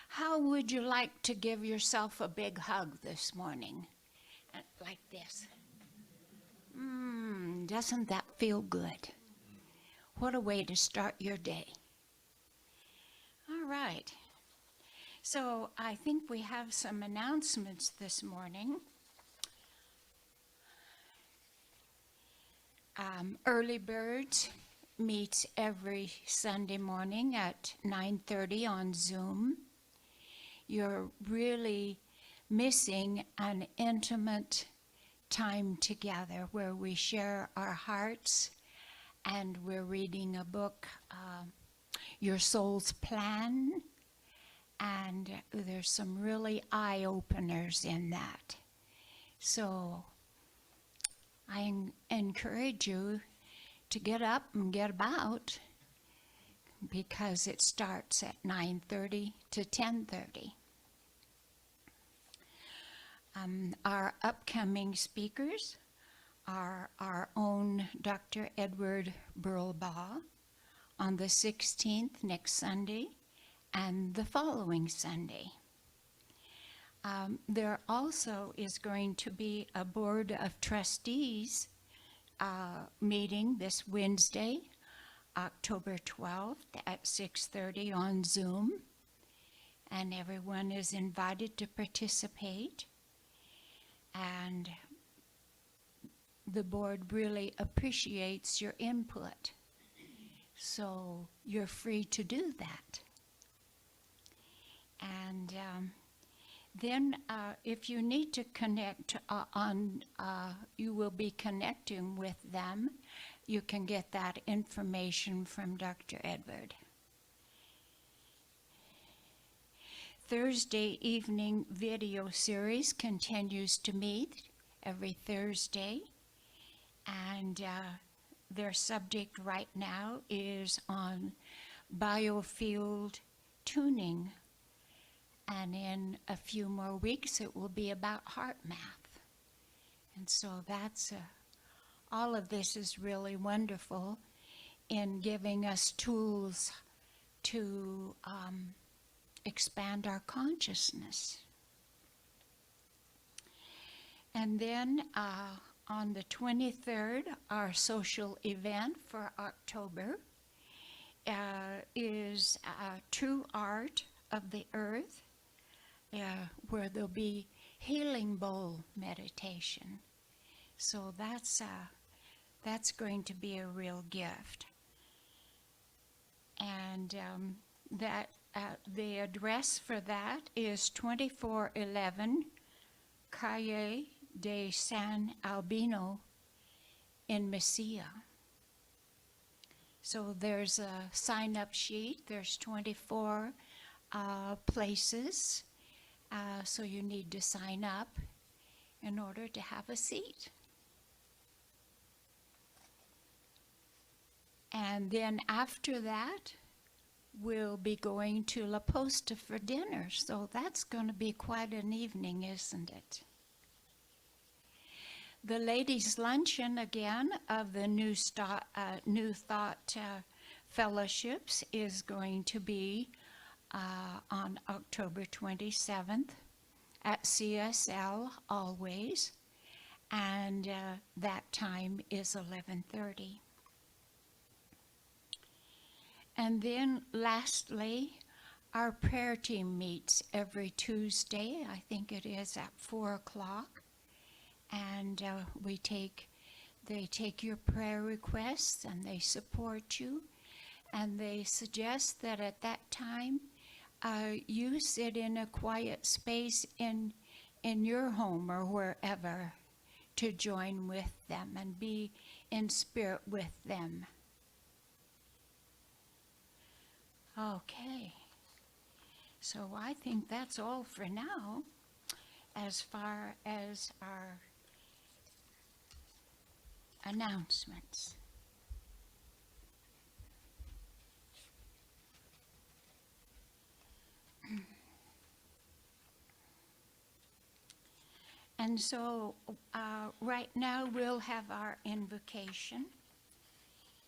How would you like to give yourself a big hug this morning? Like this. Doesn't that feel good? What a way to start your day. All right. So I think we have some announcements this morning. Early Birds meets every Sunday morning at 9:30 on Zoom. You're really missing an intimate time together where we share our hearts, and we're reading a book, Your Soul's Plan, and there's some really eye-openers in that. So I encourage you to get up and get about, because it starts at 9:30 to 10:30. Our upcoming speakers are our own Dr. Edward Burlbaugh on the 16th, next Sunday, and the following Sunday. There also is going to be a Board of Trustees meeting this Wednesday, October 12th at 6:30 on Zoom, and everyone is invited to participate. And the board really appreciates your input, so you're free to do that. And then if you need to connect you will be connecting with them. You can get that information from Dr. Edward. Thursday evening video series continues to meet every Thursday, and their subject right now is on biofield tuning, and in a few more weeks it will be about heart math. And so that's all of this is really wonderful in giving us tools to expand our consciousness. And then on the 23rd, our social event for October is True Art of the Earth, where there'll be healing bowl meditation. So that's going to be a real gift. And the address for that is 2411 Calle de San Albino in Mesilla. So there's a sign-up sheet. There's 24 places, so you need to sign up in order to have a seat. And then after that, we'll be going to La Posta for dinner, so that's going to be quite an evening, isn't it? The ladies' luncheon, again, of the New Thought Fellowships is going to be on October 27th at CSL always, and that time is 11:30. And then lastly, our prayer team meets every Tuesday. I think it is at 4 o'clock. And they take your prayer requests and they support you. And they suggest that at that time, you sit in a quiet space in your home or wherever to join with them and be in spirit with them. Okay, so I think that's all for now as far as our announcements. And so right now we'll have our invocation.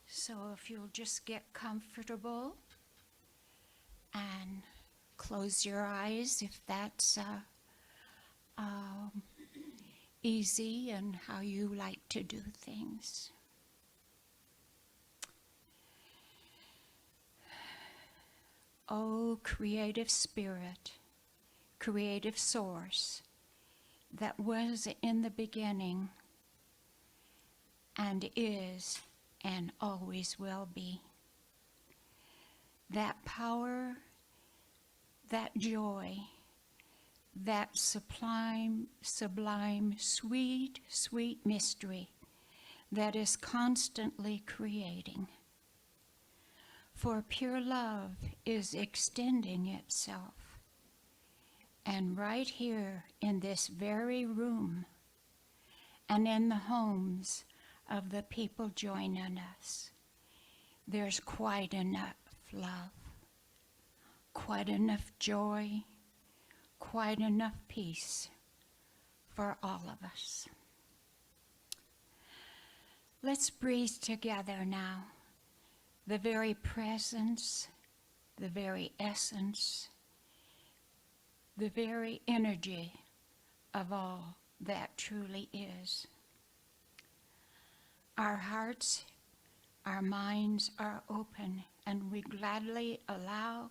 So if you'll just get comfortable and close your eyes if that's easy and how you like to do things. Oh, creative spirit, creative source that was in the beginning and is and always will be. That power, that joy, that sublime, sweet, sweet mystery that is constantly creating. For pure love is extending itself. And right here in this very room and in the homes of the people joining us, there's quite enough love, quite enough joy, quite enough peace for all of us. Let's breathe together now. The very presence, the very essence, the very energy of all that truly is. Our hearts, our minds are open, and we gladly allow,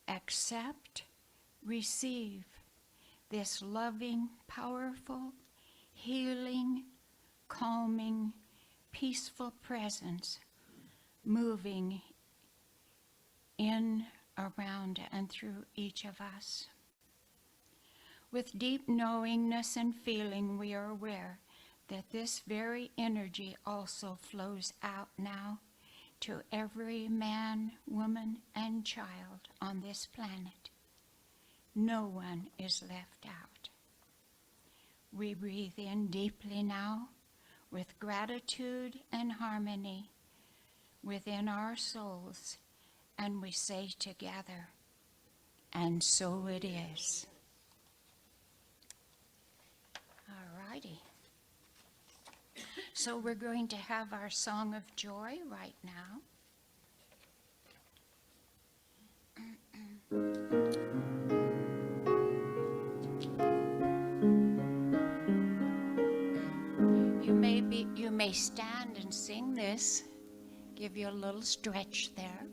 accept, receive this loving, powerful, healing, calming, peaceful presence moving in, around, and through each of us. With deep knowingness and feeling, we are aware that this very energy also flows out now to every man, woman, and child on this planet. No one is left out. We breathe in deeply now with gratitude and harmony within our souls, and we say together, and so it is. All righty. So we're going to have our song of joy right now. You may stand and sing this. Give you a little stretch there.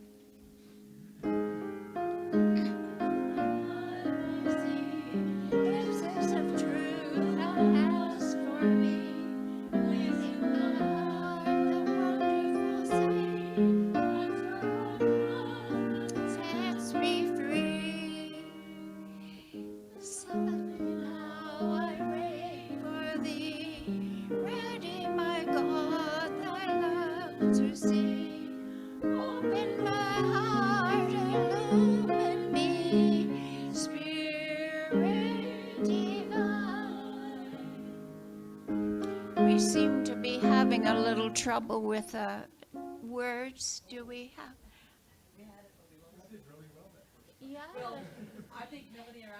We seem to be having a little trouble with words. Do we have? We had it, but we lost it. Really well that first. Yeah. Well, I think Melanie and I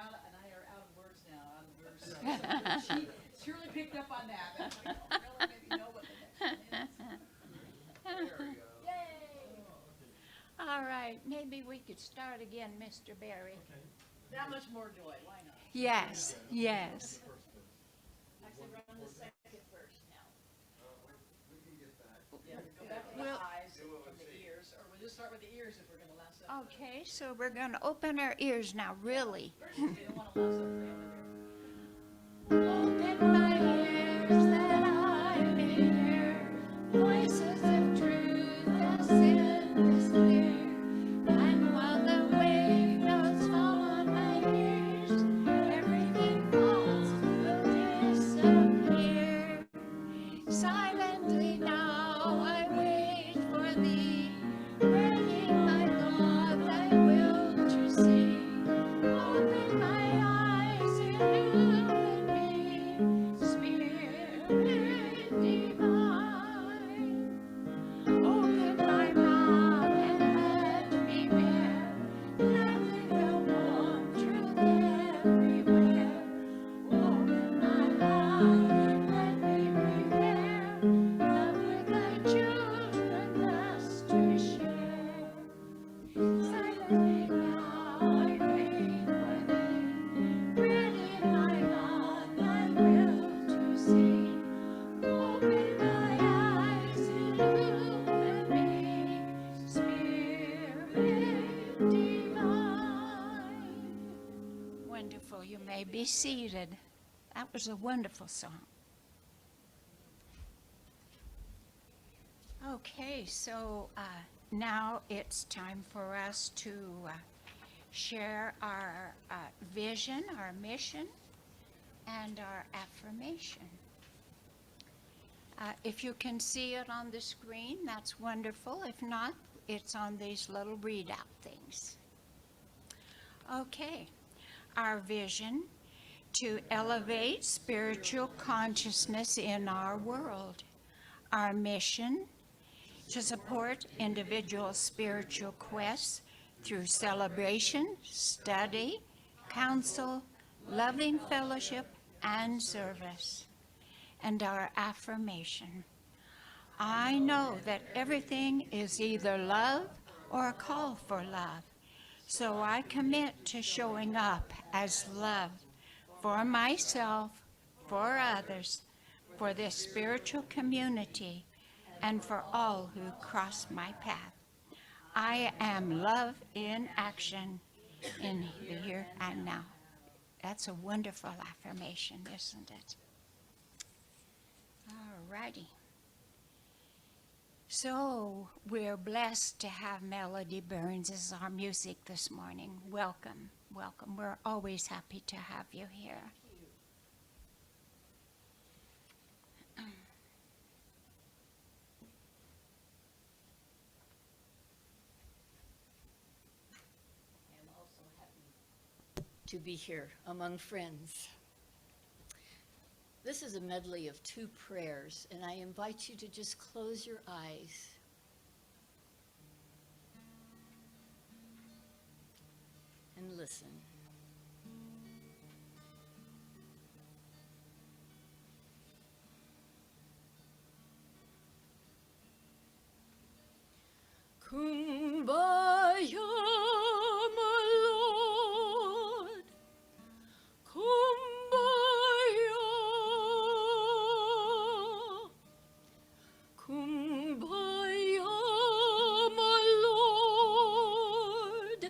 are out of words now, out of verse. She really picked up on that. And I don't really maybe know what the next one is. There we go. Yay! All right. Maybe we could start again, Mr. Barry. Okay. That much more joy. Why not? Yes. Yes. First verse. Actually, we're on the second verse now. We can get that. Yeah, go back to the Well- eyes and the ears, or we'll just start with the ears if we're going to last up. Okay. So we're going to open our ears now, really. First, we don't want to last up the other. Open my ears that I may hear voices of truth as in this clear. And while the wave notes fall on my ears, everything false will disappear. Silently now I wait for thee, readying my God thy will to see. Open my eyes in be seated. That was a wonderful song. Okay, so now it's time for us to share our vision, our mission, and our affirmation. If you can see it on the screen, that's wonderful. If not, it's on these little readout things. Okay, our vision: to elevate spiritual consciousness in our world. Our mission: to support individual spiritual quests through celebration, study, counsel, loving fellowship, and service. And our affirmation: I know that everything is either love or a call for love. So I commit to showing up as love for myself, for others, for this spiritual community, and for all who cross my path. I am love in action in the here and now. That's a wonderful affirmation, isn't it? All righty. So we're blessed to have Melody Burns as our music this morning. Welcome, welcome. We're always happy to have you here. I'm also happy to be here among friends. This is a medley of 2 prayers, and I invite you to just close your eyes. And listen. Kumbaya, my Lord. Kumbaya. Kumbaya, my Lord.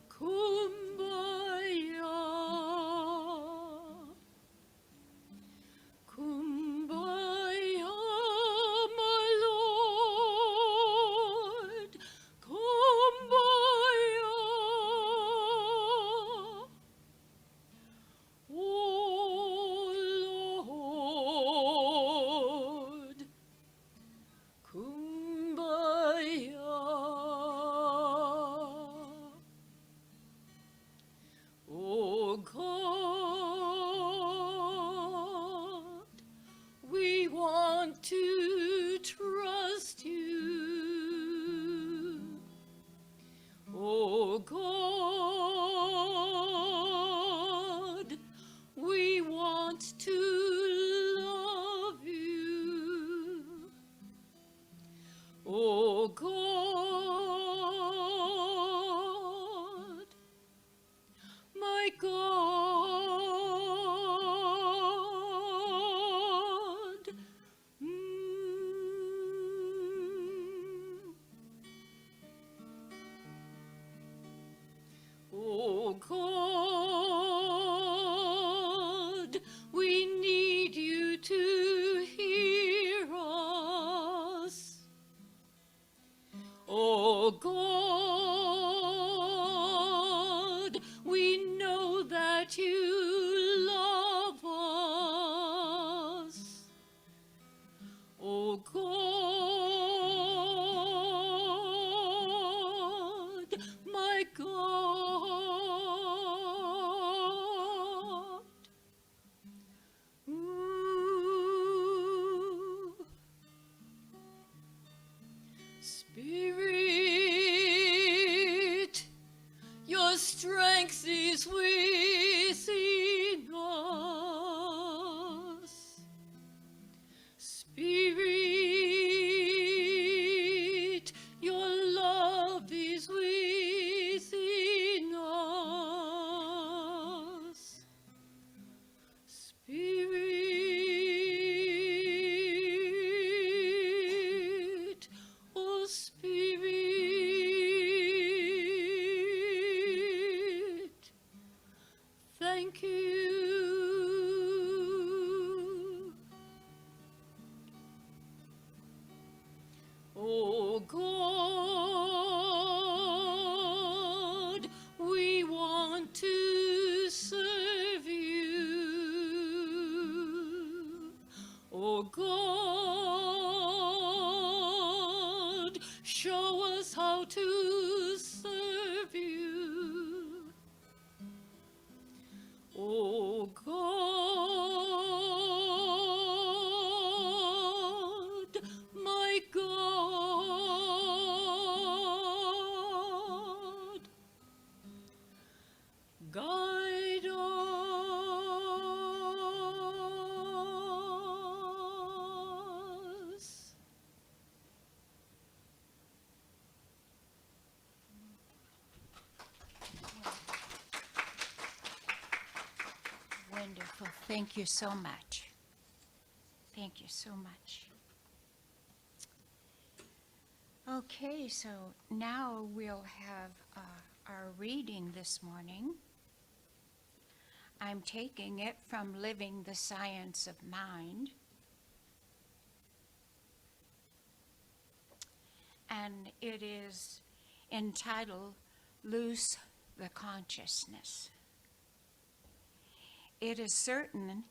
Kumbaya. Kumbaya, my Lord. Kumbaya. Oh Lord. Kumbaya. Oh God, we want to trust you. Oh God, we want to love you. Oh God, my God. Oh God, we need you to hear us. Oh God, we know that you love us. Oh God, my God. Ooh. Spirit, your strength is within us. Spirit, your love is within us. Spirit, oh Spirit, to serve you, O God, my God. Guide us. Wonderful. Thank you so much. Thank you so much. Okay, so now we'll have our reading this morning. I'm taking it from Living the Science of Mind. And it is entitled Loose the Consciousness. It is certain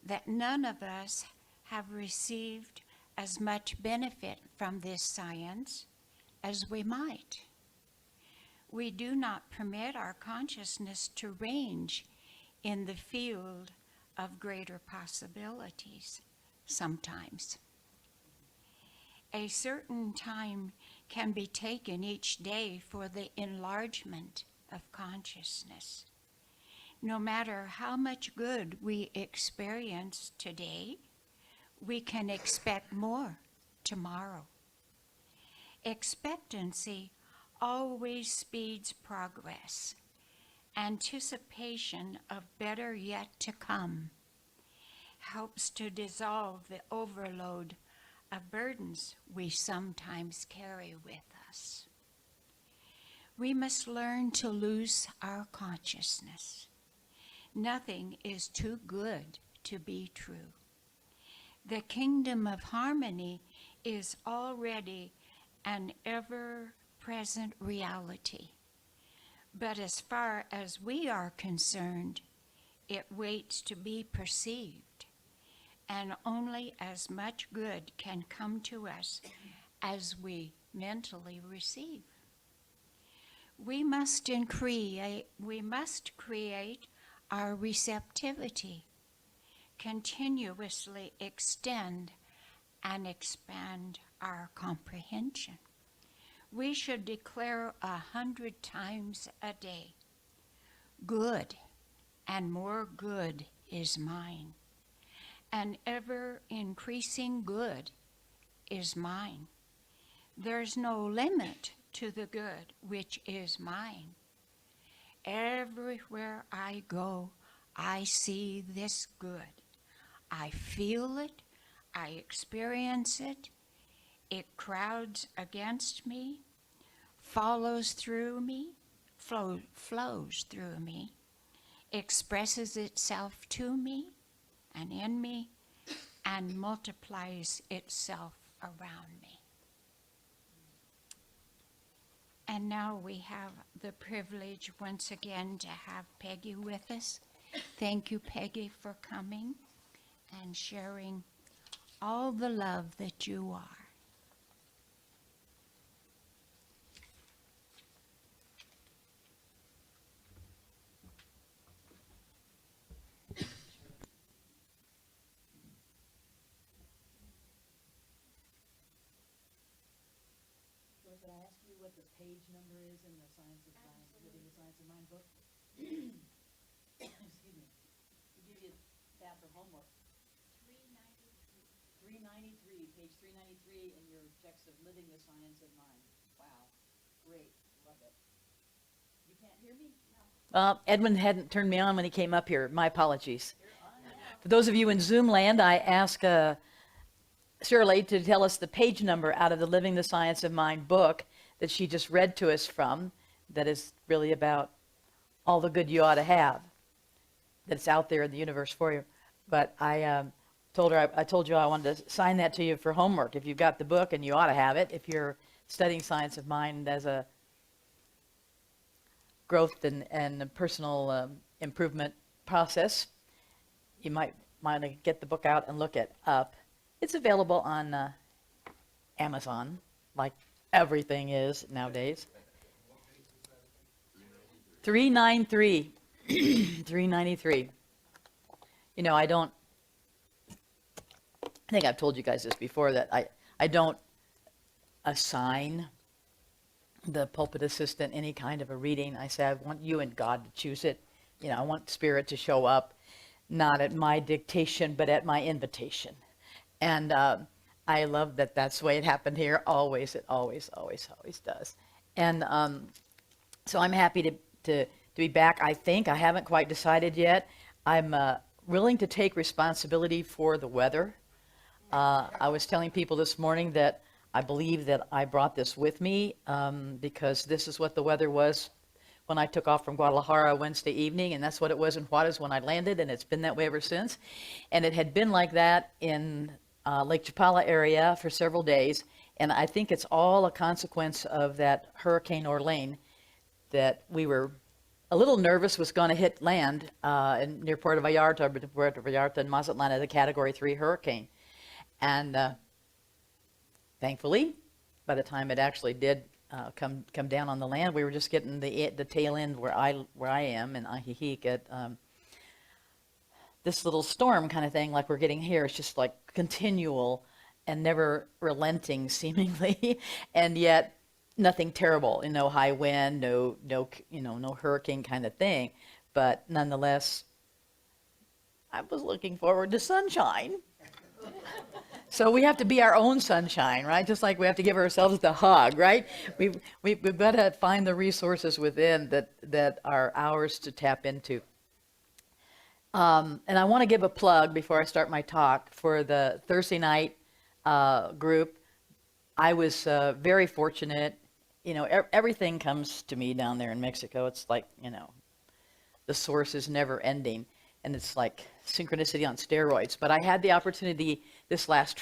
that none of us have received as much benefit from this science as we might. We do not permit our consciousness to range in the field of greater possibilities sometimes. A certain time can be taken each day for the enlargement of consciousness. No matter how much good we experience today, we can expect more tomorrow. Expectancy always speeds progress. Anticipation of better yet to come helps to dissolve the overload of burdens we sometimes carry with us. We must learn to loose our consciousness. Nothing is too good to be true. The kingdom of harmony is already an ever-present reality. But as far as we are concerned, it waits to be perceived, and only as much good can come to us as we mentally receive. We must create our receptivity, continuously extend and expand our comprehension. We should declare 100 times a day, good and more good is mine. An ever-increasing good is mine. There's no limit to the good which is mine. Everywhere I go, I see this good. I feel it, I experience it. It crowds against me, follows through me, flows through me, expresses itself to me and in me, and multiplies itself around me. And now we have the privilege once again to have Peggy with us. Thank you, Peggy, for coming and sharing all the love that you are. Could I ask you what the page number is in the Science of Mind, Living the Science of Mind book? Excuse me. We give you that for homework. 393, page 393 in your text of Living the Science of Mind. Wow. Great. Love it. You can't hear me? No. Edwin hadn't turned me on when he came up here. My apologies. For those of you in Zoom land, I asked Shirley to tell us the page number out of the Living the Science of Mind book that she just read to us from, that is really about all the good you ought to have, that's out there in the universe for you. But I told her, I told you I wanted to sign that to you for homework. If you've got the book, and you ought to have it, if you're studying Science of Mind as a growth and a personal improvement process, you might want to get the book out and look it up. It's available on Amazon, like everything is nowadays. 393. 393. You know, I think I've told you guys this before, that I don't assign the pulpit assistant any kind of a reading. I say, I want you and God to choose it. You know, I want Spirit to show up, not at my dictation, but at my invitation. And I love that that's the way it happened here. Always, it always, always, always does. And so I'm happy to be back. I think I haven't quite decided yet. I'm willing to take responsibility for the weather. I was telling people this morning that I believe that I brought this with me because this is what the weather was when I took off from Guadalajara Wednesday evening, and that's what it was in Juarez when I landed, and it's been that way ever since. And it had been like that in Lake Chapala area for several days, and I think it's all a consequence of that Hurricane Orlane that we were a little nervous was going to hit land near Puerto Vallarta and Mazatlan as a Category 3 hurricane. And thankfully, by the time it actually did come down on the land, we were just getting the tail end where I am in Ajijic at this little storm kind of thing like we're getting here. It's just like continual and never relenting seemingly, and yet nothing terrible, and no high wind, no hurricane kind of thing. But nonetheless, I was looking forward to sunshine. So we have to be our own sunshine, right? Just like we have to give ourselves the hug, right? We've got to find the resources within that are ours to tap into. And I want to give a plug before I start my talk for the Thursday night group. I was very fortunate. You know, everything comes to me down there in Mexico. It's like, you know, the source is never ending. And it's like synchronicity on steroids. But I had the opportunity this last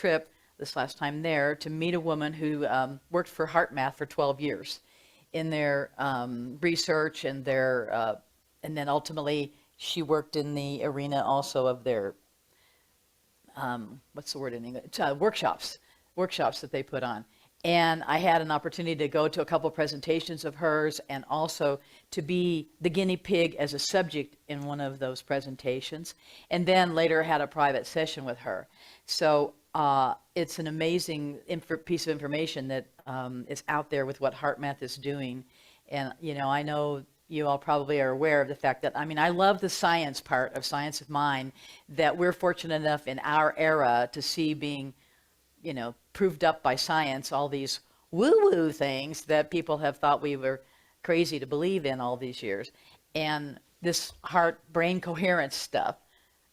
time there, to meet a woman who worked for HeartMath for 12 years in their research and their, and then ultimately she worked in the arena also of their, what's the word in English? Workshops that they put on. And I had an opportunity to go to a couple of presentations of hers and also to be the guinea pig as a subject in one of those presentations. And then later had a private session with her. So it's an amazing piece of information that is out there with what HeartMath is doing. And, you know, I know you all probably are aware of the fact that, I mean, I love the science part of Science of Mind that we're fortunate enough in our era to see being, you know, proved up by science, all these woo-woo things that people have thought we were crazy to believe in all these years. And this heart-brain coherence stuff,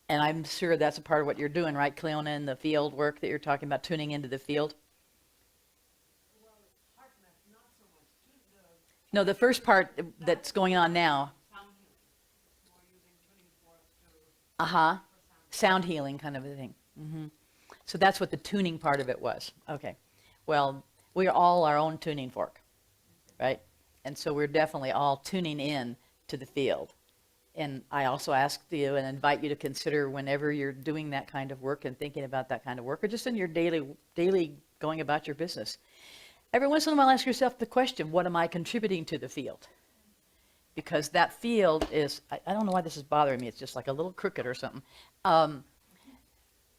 and I'm sure that's a part of what you're doing, right, Cleona, in the field work that you're talking about, tuning into the field? Well, HeartMath, not so much. No, the first part that's going on now. Sound healing. More using tuning forks to Sound healing kind of a thing. So that's what the tuning part of it was. Okay. Well, we're all our own tuning fork, right? And so we're definitely all tuning in to the field. And I also ask you and invite you to consider whenever you're doing that kind of work and thinking about that kind of work, or just in your daily going about your business. Every once in a while, ask yourself the question, what am I contributing to the field? Because that field is, I don't know why this is bothering me. It's just like a little crooked or something.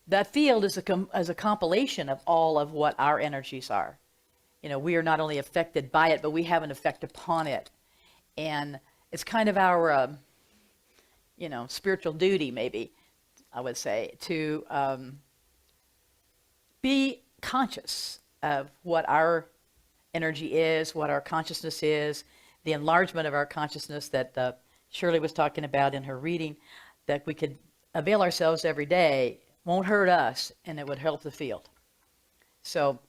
That field is a compilation of all of what our energies are. You know, we are not only affected by it, but we have an effect upon it. And it's kind of our, you know, spiritual duty, maybe, I would say, to be conscious of what our energy is, what our consciousness is, the enlargement of our consciousness that Shirley was talking about in her reading, that we could avail ourselves every day. Won't hurt us, and it would help the field. So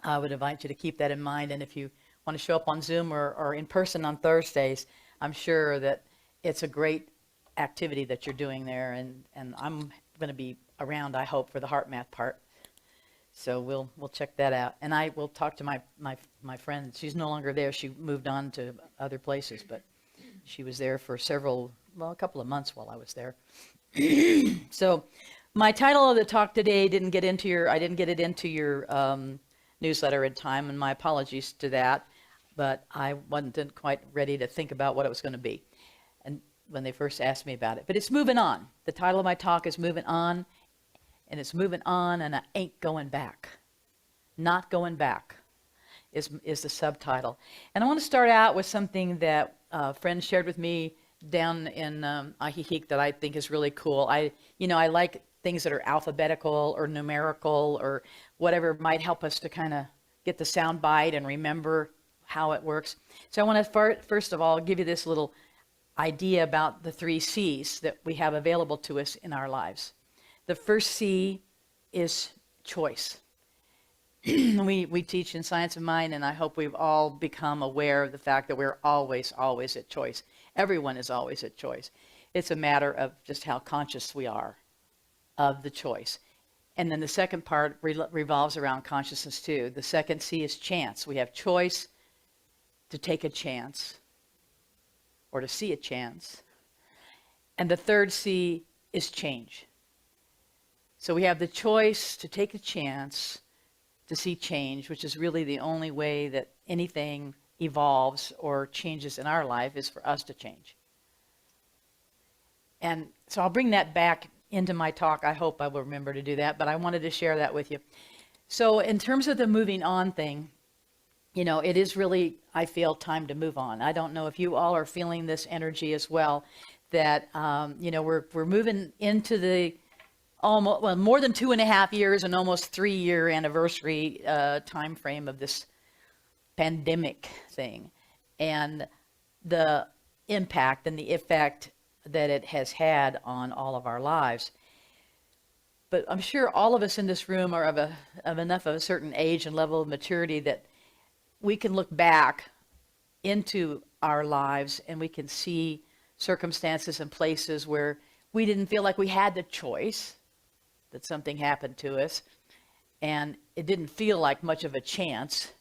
I would invite you to keep that in mind. And if you want to show up on Zoom or in person on Thursdays, I'm sure that it's a great activity that you're doing there. And I'm going to be around, I hope, for the HeartMath part. So we'll check that out. And I will talk to my friend. She's no longer there. She moved on to other places, but she was there for a couple of months while I was there. So my title of the talk today I didn't get it into your newsletter in time, and my apologies to that, but I wasn't quite ready to think about what it was going to be and when they first asked me about it. But it's Moving On. The title of my talk is Moving On, and it's moving on, and I ain't going back. Not going back is the subtitle. And I want to start out with something that a friend shared with me down in Ajijic that I think is really cool. I like things that are alphabetical or numerical or whatever might help us to kind of get the sound bite and remember how it works. So I want to first of all give you this little idea about the 3 C's that we have available to us in our lives. The first C is choice. We teach in Science of Mind, and I hope we've all become aware of the fact that we're always at choice. Everyone is always at choice. It's a matter of just how conscious we are of the choice. And then the second part revolves around consciousness too. The second C is chance. We have choice to take a chance or to see a chance. And the third C is change. So we have the choice to take a chance to see change, which is really the only way that anything evolves or changes in our life is for us to change. And so I'll bring that back into my talk. I hope I will remember to do that, but I wanted to share that with you. So in terms of the moving on thing, it is really, I feel, time to move on. I don't know if you all are feeling this energy as well, that, we're moving into the more than 2.5 years and almost 3-year anniversary time frame of this pandemic thing, and the impact and the effect that it has had on all of our lives. But I'm sure all of us in this room are of enough of a certain age and level of maturity that we can look back into our lives and we can see circumstances and places where we didn't feel like we had the choice, that something happened to us, and it didn't feel like much of a chance,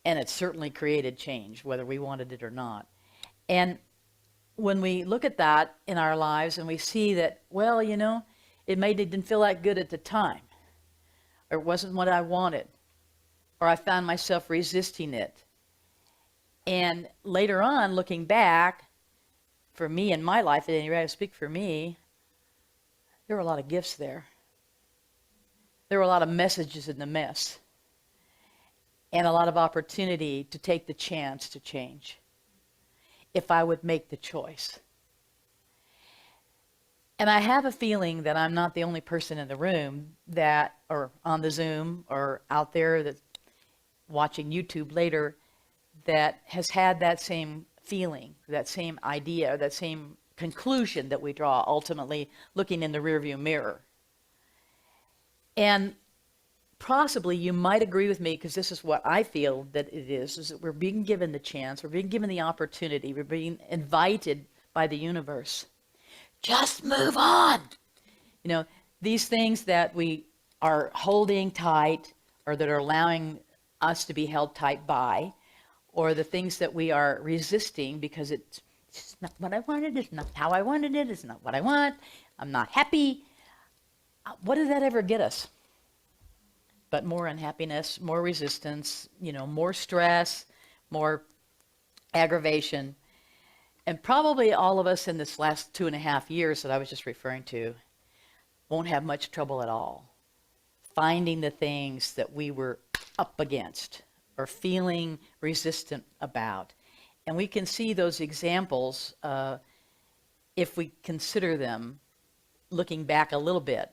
and it certainly created change, whether we wanted it or not. And when we look at that in our lives and we see that, well, it didn't feel that good at the time, or it wasn't what I wanted, or I found myself resisting it. And later on, looking back, for me in my life, at any rate, I speak for me, there were a lot of gifts there. There were a lot of messages in the mess, and a lot of opportunity to take the chance to change if I would make the choice. And I have a feeling that I'm not the only person in the room that, or on the Zoom, or out there that's watching YouTube later, that has had that same feeling, that same idea, that same conclusion that we draw ultimately looking in the rearview mirror. And possibly you might agree with me, because this is what I feel that it is that we're being given the chance, we're being given the opportunity, we're being invited by the universe. Just move on. These things that we are holding tight, or that are allowing us to be held tight by, or the things that we are resisting because it's not what I wanted, it's not how I wanted it, it's not what I want, I'm not happy. What did that ever get us? But more unhappiness, more resistance, more stress, more aggravation. And probably all of us in this last 2.5 years that I was just referring to won't have much trouble at all finding the things that we were up against or feeling resistant about. And we can see those examples if we consider them looking back a little bit,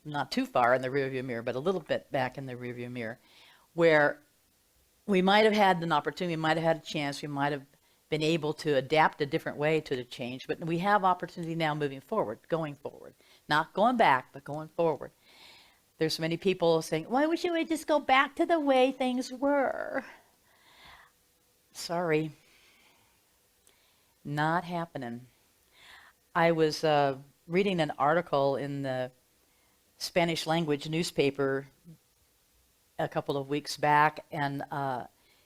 not too far in the rearview mirror, but a little bit back in the rearview mirror, where we might have had an opportunity, we might have had a chance, we might have been able to adapt a different way to the change, but we have opportunity now moving forward, going forward. Not going back, but going forward. There's so many people saying, why wish you would just go back to the way things were. Sorry. Not happening. I was reading an article in the Spanish language newspaper a couple of weeks back, and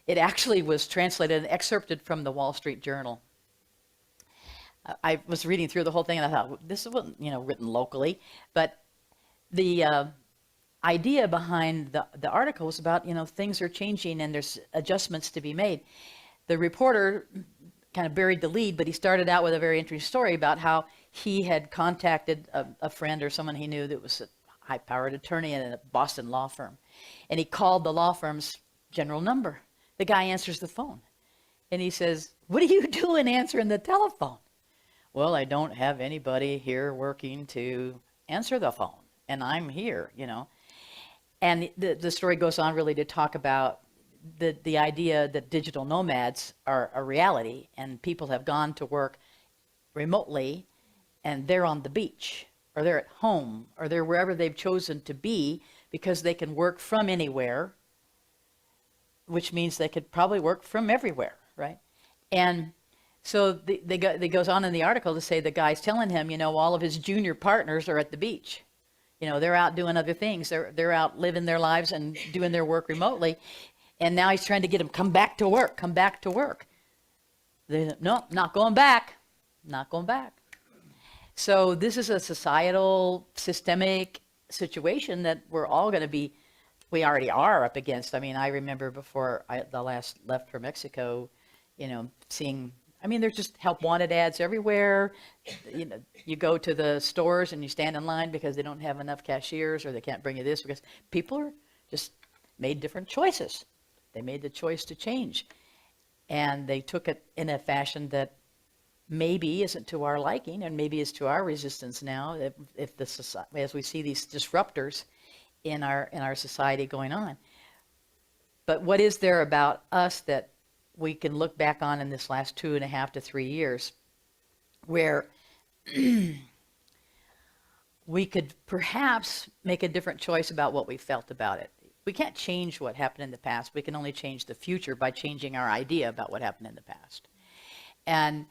it actually was translated and excerpted from the Wall Street Journal. I was reading through the whole thing and I thought, this wasn't, written locally, but the idea behind the article was about, things are changing and there's adjustments to be made. The reporter kind of buried the lead, but he started out with a very interesting story about how he had contacted a friend or someone he knew that was a high-powered attorney in a Boston law firm. And he called the law firm's general number. The guy answers the phone. And he says, "What are you doing answering the telephone?" "Well, I don't have anybody here working to answer the phone. And I'm here, And the story goes on really to talk about the idea that digital nomads are a reality, and people have gone to work remotely, and they're on the beach, or they're at home, or they're wherever they've chosen to be, because they can work from anywhere, which means they could probably work from everywhere, right? And so they goes on in the article to say the guy's telling him, all of his junior partners are at the beach. They're out doing other things. They're out living their lives and doing their work remotely. And now he's trying to get them, come back to work. No, not going back. So this is a societal, systemic situation that we're all going to be, we already are up against. I mean, I remember before the last left for Mexico, seeing, there's just help wanted ads everywhere. You go to the stores and you stand in line because they don't have enough cashiers, or they can't bring you this, because people are just made different choices. They made the choice to change. And they took it in a fashion that maybe isn't to our liking, and maybe is to our resistance now, if the society, as we see these disruptors in our society going on. But what is there about us that we can look back on in this last 2.5 to 3 years where we could perhaps make a different choice about what we felt about it? We can't change what happened in the past. We can only change the future by changing our idea about what happened in the past. And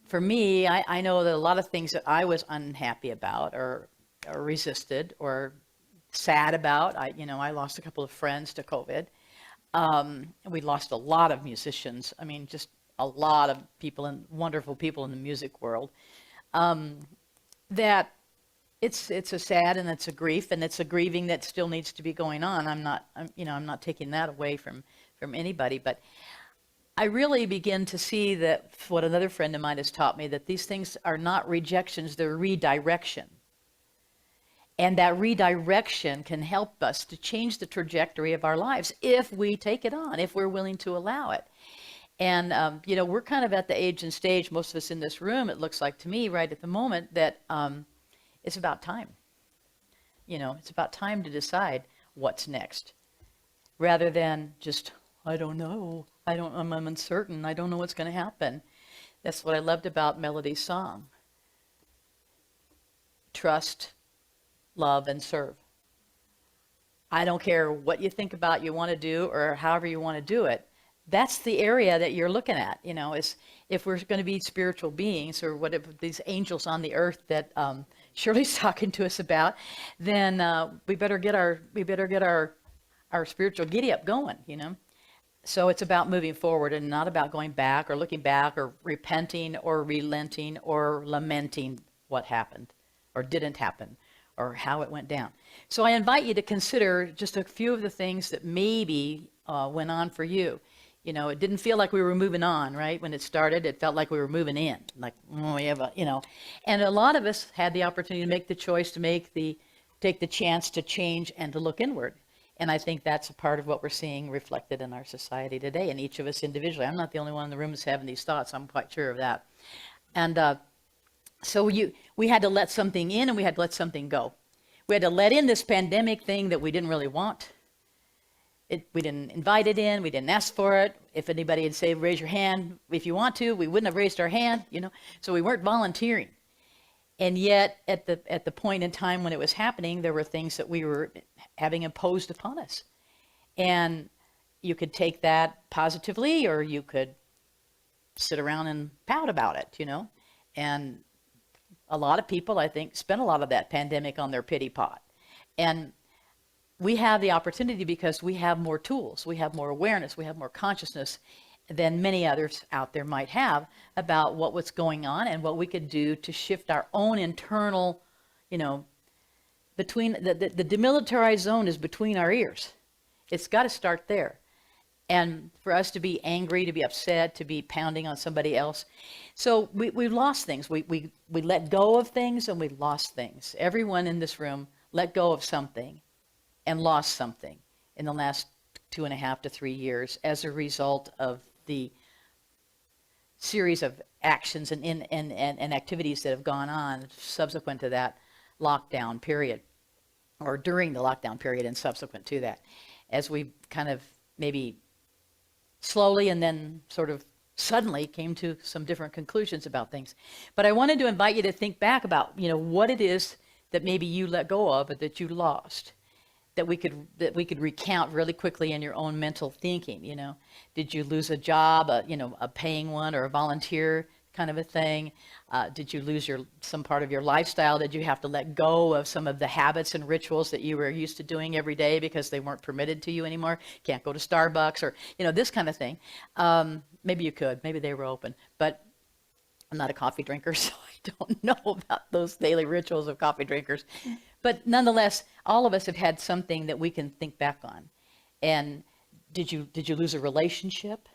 for me, I know that a lot of things that I was unhappy about, or resisted, or sad about. I lost a couple of friends to COVID. We lost a lot of musicians. Just a lot of people, and wonderful people in the music world. That it's a sad, and it's a grief, and it's a grieving that still needs to be going on. I'm not taking that away from anybody, but I really begin to see that what another friend of mine has taught me, that these things are not rejections, they're redirection. And that redirection can help us to change the trajectory of our lives if we take it on, if we're willing to allow it. And, we're kind of at the age and stage, most of us in this room, it looks like to me right at the moment, that it's about time. It's about time to decide what's next, rather than just, I don't know, I'm uncertain, I don't know what's going to happen. That's what I loved about Melody's song. Trust, love, and serve. I don't care what you think about you want to do, or however you want to do it. That's the area that you're looking at, is if we're going to be spiritual beings, or what if these angels on the earth that Shirley's talking to us about, then we better get our spiritual giddy up going, So it's about moving forward, and not about going back, or looking back, or repenting, or relenting, or lamenting what happened or didn't happen, or how it went down. So I invite you to consider just a few of the things that maybe went on for you. It didn't feel like we were moving on, right? When it started, it felt like we were moving in, like, we have and a lot of us had the opportunity to make the choice to take the chance to change and to look inward. And I think that's a part of what we're seeing reflected in our society today, and each of us individually. I'm not the only one in the room that's having these thoughts. I'm quite sure of that. And so we had to let something in, and we had to let something go. We had to let in this pandemic thing that we didn't really want. We didn't invite it in. We didn't ask for it. If anybody had said, raise your hand if you want to, we wouldn't have raised our hand, So we weren't volunteering. And yet, at the point in time when it was happening, there were things that we were having imposed upon us. And you could take that positively, or you could sit around and pout about it, And a lot of people, I think, spent a lot of that pandemic on their pity pot. And we have the opportunity, because we have more tools, we have more awareness, we have more consciousness than many others out there might have about what was going on, and what we could do to shift our own internal, the between the demilitarized zone is between our ears. It's got to start there. And for us to be angry, to be upset, to be pounding on somebody else. So we've lost things. We let go of things and we lost things. Everyone in this room let go of something and lost something in the last 2.5 to 3 years as a result of the series of actions and activities that have gone on subsequent to that lockdown period, or during the lockdown period and subsequent to that, as we kind of maybe slowly and then sort of suddenly came to some different conclusions about things. But I wanted to invite you to think back about, what it is that maybe you let go of or that you lost, that we could recount really quickly in your own mental thinking. Did you lose a job, a paying one or a volunteer kind of a thing? Did you lose some part of your lifestyle? Did you have to let go of some of the habits and rituals that you were used to doing every day because they weren't permitted to you anymore? Can't go to Starbucks or, this kind of thing. Maybe you could, maybe they were open, but I'm not a coffee drinker, so I don't know about those daily rituals of coffee drinkers. But nonetheless, all of us have had something that we can think back on. And did you lose a relationship?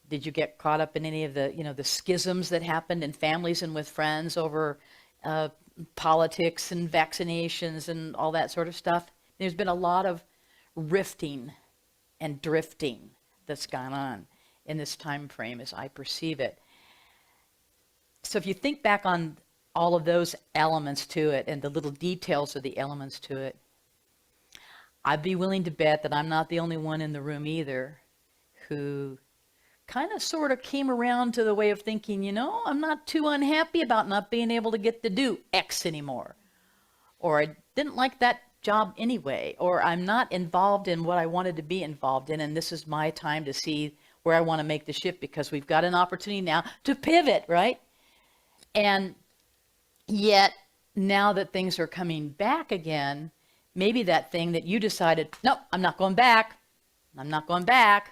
Did you get caught up in any of the, the schisms that happened in families and with friends over politics and vaccinations and all that sort of stuff? There's been a lot of rifting and drifting that's gone on in this time frame as I perceive it. So if you think back on all of those elements to it and the little details of the elements to it, I'd be willing to bet that I'm not the only one in the room either who kind of sort of came around to the way of thinking, I'm not too unhappy about not being able to get to do X anymore. Or I didn't like that job anyway. Or I'm not involved in what I wanted to be involved in, and this is my time to see where I want to make the shift because we've got an opportunity now to pivot, right? And yet, now that things are coming back again, maybe that thing that you decided, nope, I'm not going back. I'm not going back.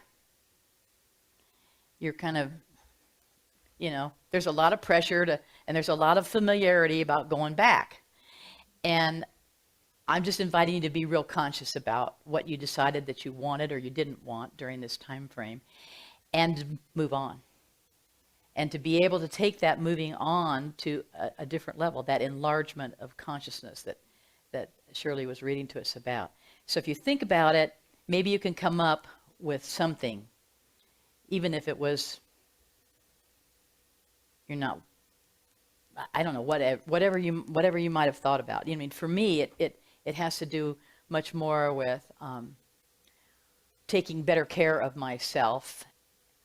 You're kind of, there's a lot of pressure and there's a lot of familiarity about going back. And I'm just inviting you to be real conscious about what you decided that you wanted or you didn't want during this time frame and move on. And to be able to take that moving on to a different level, that enlargement of consciousness that Shirley was reading to us about. So if you think about it, maybe you can come up with something, even if it was, I don't know, whatever you might have thought about. For me, it has to do much more with taking better care of myself,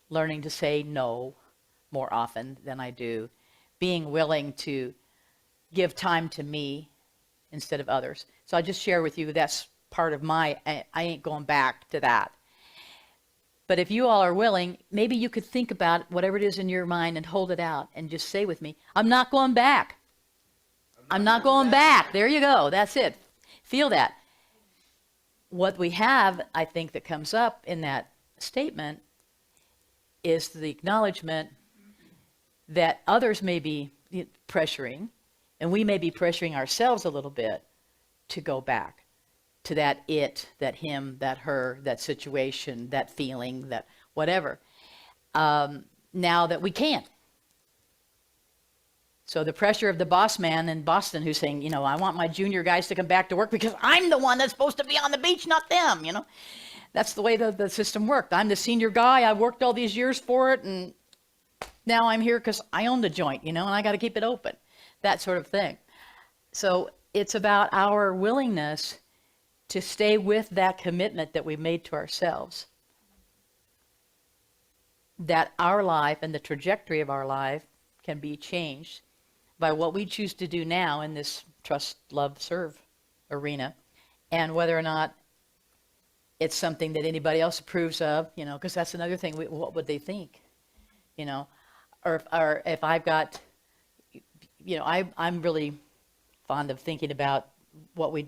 learning to say no more often than I do, being willing to give time to me instead of others. So I just share with you that's part of I ain't going back to that. But if you all are willing, maybe you could think about whatever it is in your mind and hold it out and just say with me, I'm not going back. I'm not going back. There you go. That's it. Feel that. What we have, I think, that comes up in that statement is the acknowledgement that others may be pressuring, and we may be pressuring ourselves a little bit to go back to that it, that him, that her, that situation, that feeling, that whatever, now that we can't. So the pressure of the boss man in Boston who's saying, I want my junior guys to come back to work because I'm the one that's supposed to be on the beach, not them, That's the way the system worked. I'm the senior guy. I worked all these years for it, and now I'm here because I own the joint, and I got to keep it open. That sort of thing. So it's about our willingness to stay with that commitment that we made to ourselves. That our life and the trajectory of our life can be changed by what we choose to do now in this trust, love, serve arena, and whether or not it's something that anybody else approves of, because that's another thing. What would they think? Or if I've got, I'm really fond of thinking about what we,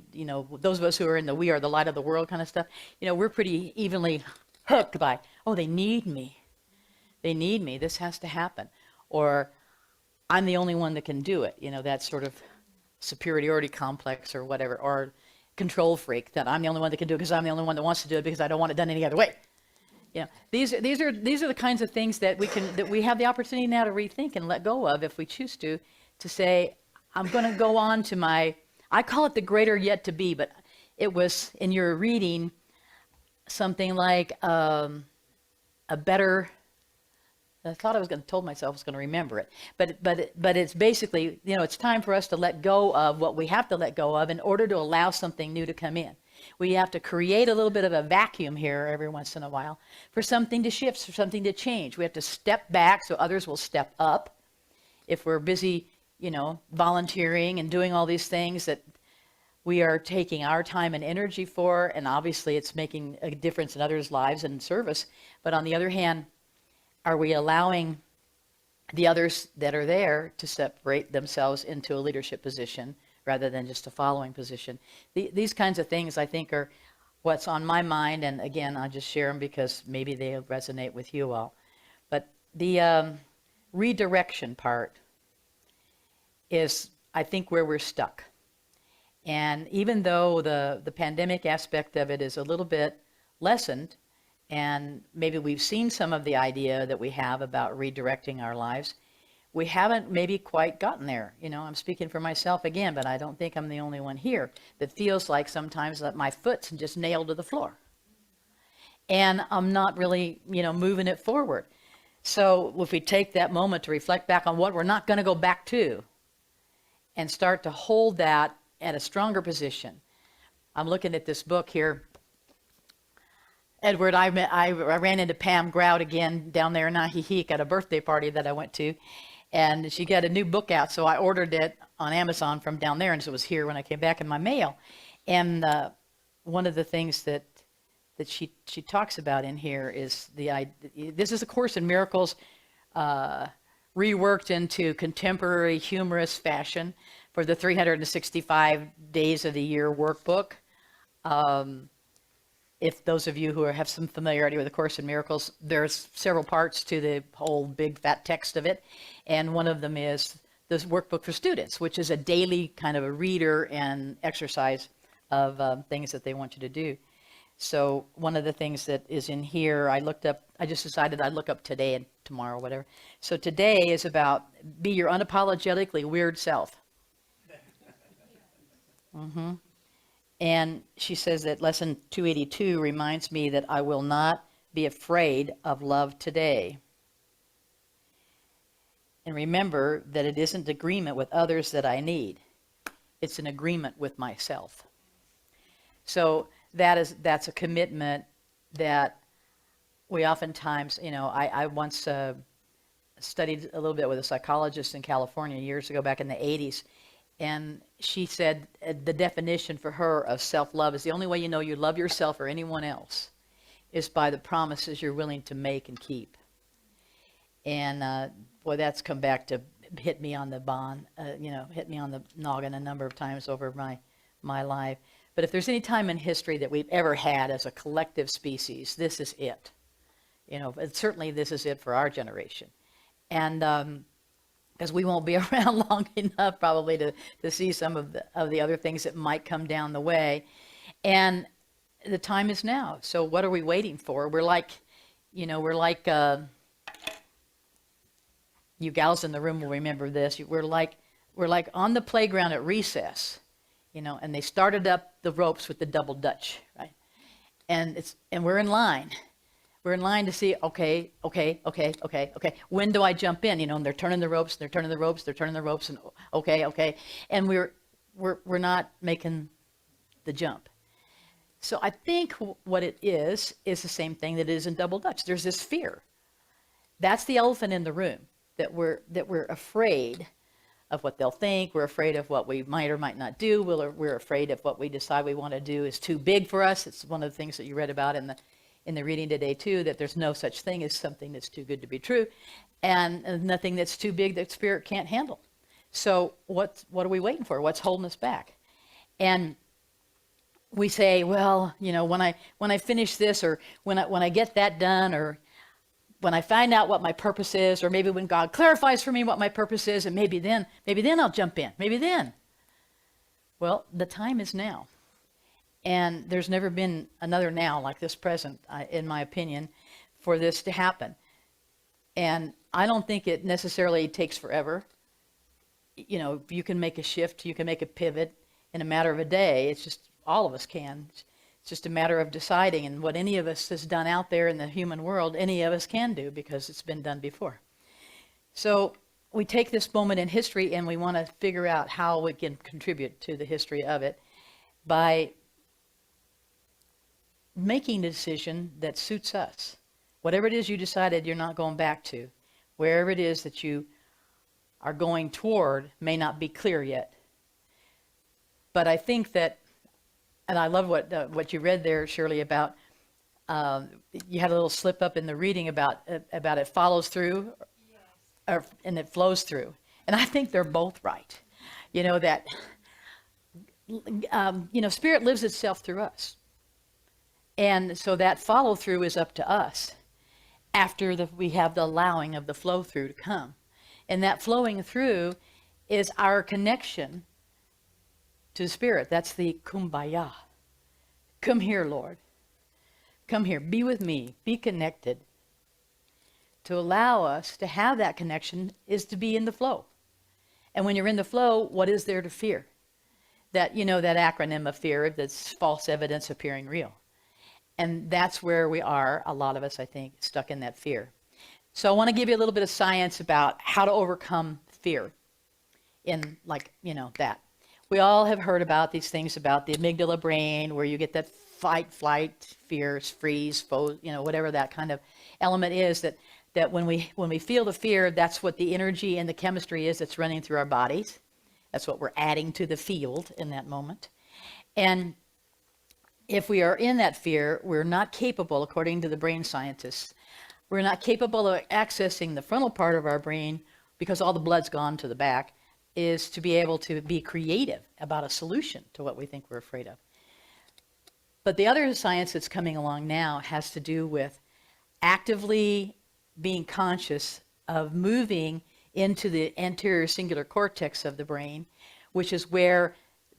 those of us who are in the we are the light of the world kind of stuff, we're pretty evenly hooked by, they need me. They need me. This has to happen. Or I'm the only one that can do it. That sort of superiority complex or whatever, or control freak, that I'm the only one that can do it because I'm the only one that wants to do it because I don't want it done any other way. Yeah, these are the kinds of things that we have the opportunity now to rethink and let go of if we choose to say, I'm going to go on to I call it the greater yet to be, but it was in your reading something like a better. I thought told myself I was going to remember it, but it's basically, it's time for us to let go of what we have to let go of in order to allow something new to come in. We have to create a little bit of a vacuum here every once in a while for something to shift, for something to change. We have to step back so others will step up. If we're busy, volunteering and doing all these things that we are taking our time and energy for, and obviously it's making a difference in others' lives and service. But on the other hand, are we allowing the others that are there to separate themselves into a leadership position rather than just a following position? These kinds of things, I think, are what's on my mind. And again, I'll just share them because maybe they resonate with you all. But the redirection part is, I think, where we're stuck. And even though the pandemic aspect of it is a little bit lessened, and maybe we've seen some of the idea that we have about redirecting our lives, we haven't maybe quite gotten there. I'm speaking for myself again, but I don't think I'm the only one here that feels like sometimes that my foot's just nailed to the floor. And I'm not really, moving it forward. So if we take that moment to reflect back on what we're not going to go back to and start to hold that at a stronger position. I'm looking at this book here. Edward, I ran into Pam Grout again down there in Nahihique at a birthday party that I went to, and she got a new book out, so I ordered it on Amazon from down there, and so it was here when I came back in my mail. And one of the things that she talks about in here is this is A Course in Miracles reworked into contemporary humorous fashion for the 365 days of the year workbook. If those of you who have some familiarity with A Course in Miracles, there's several parts to the whole big fat text of it. And one of them is this workbook for students, which is a daily kind of a reader and exercise of things that they want you to do. So one of the things that is in here, I just decided I'd look up today and tomorrow, whatever. So today is about be your unapologetically weird self. Mm-hmm. And she says that lesson 282 reminds me that I will not be afraid of love today. And remember that it isn't agreement with others that I need. It's an agreement with myself. So that's a commitment that we oftentimes, I once studied a little bit with a psychologist in California years ago, back in the 80s. And she said the definition for her of self-love is the only way you know you love yourself or anyone else is by the promises you're willing to make and keep. And boy, that's come back to hit me on the hit me on the noggin a number of times over my life. But if there's any time in history that we've ever had as a collective species, this is it. Certainly this is it for our generation. And because we won't be around long enough probably to see some of the other things that might come down the way. And the time is now. So what are we waiting for? We're like you gals in the room will remember this. We're like on the playground at recess, and they started up the ropes with the double dutch, right? And we're in line. We're in line to see, okay. When do I jump in? And they're turning the ropes, and okay. And we're not making the jump. So I think what it is the same thing that it is in double dutch. There's this fear. That's the elephant in the room, that we're afraid of what they'll think. We're afraid of what we might or might not do. We're afraid of what we decide we want to do is too big for us. It's one of the things that you read about in the reading today too, that there's no such thing as something that's too good to be true, and nothing that's too big that spirit can't handle. So what are we waiting for? What's holding us back? And we say, well, when I finish this, or when I get that done, or when I find out what my purpose is, or maybe when God clarifies for me what my purpose is, and maybe then I'll jump in. Maybe then. Well, the time is now. And there's never been another now like this present, in my opinion, for this to happen. And I don't think it necessarily takes forever. You know, you can make a shift, you can make a pivot in a matter of a day. It's just, all of us can. It's just a matter of deciding. And what any of us has done out there in the human world, any of us can do because it's been done before. So we take this moment in history and we want to figure out how we can contribute to the history of it by making a decision that suits us. Whatever it is you decided you're not going back to, wherever it is that you are going toward may not be clear yet. But I think that, and I love what you read there, Shirley, about, you had a little slip up in the reading about it follows through, and it flows through. And I think they're both right. You know, that, Spirit lives itself through us. And so that follow through is up to us after we have the allowing of the flow through to come. And that flowing through is our connection to the Spirit. That's the kumbaya. Come here, Lord. Come here. Be with me. Be connected. To allow us to have that connection is to be in the flow. And when you're in the flow, what is there to fear? That, that acronym of fear, that's false evidence appearing real. And that's where we are, a lot of us, I think, stuck in that fear. So I want to give you a little bit of science about how to overcome fear in, that. We all have heard about these things about the amygdala brain, where you get that fight, flight, fear, freeze, whatever that kind of element is, that when we feel the fear, that's what the energy and the chemistry is that's running through our bodies. That's what we're adding to the field in that moment. And if we are in that fear, we're not capable, according to the brain scientists, we're not capable of accessing the frontal part of our brain, because all the blood's gone to the back, is to be able to be creative about a solution to what we think we're afraid of. But the other science that's coming along now has to do with actively being conscious of moving into the anterior cingulate cortex of the brain, which is where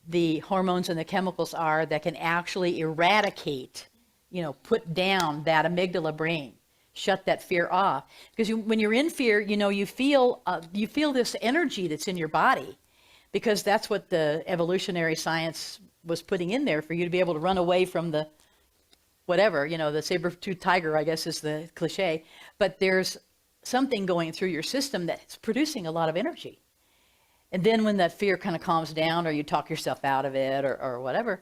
the hormones and the chemicals are that can actually eradicate, put down that amygdala brain, shut that fear off. Because when you're in fear, you feel this energy that's in your body, because that's what the evolutionary science was putting in there for you to be able to run away from the whatever, the saber-toothed tiger, I guess is the cliche. But there's something going through your system that's producing a lot of energy. And then when that fear kind of calms down, or you talk yourself out of it, or whatever,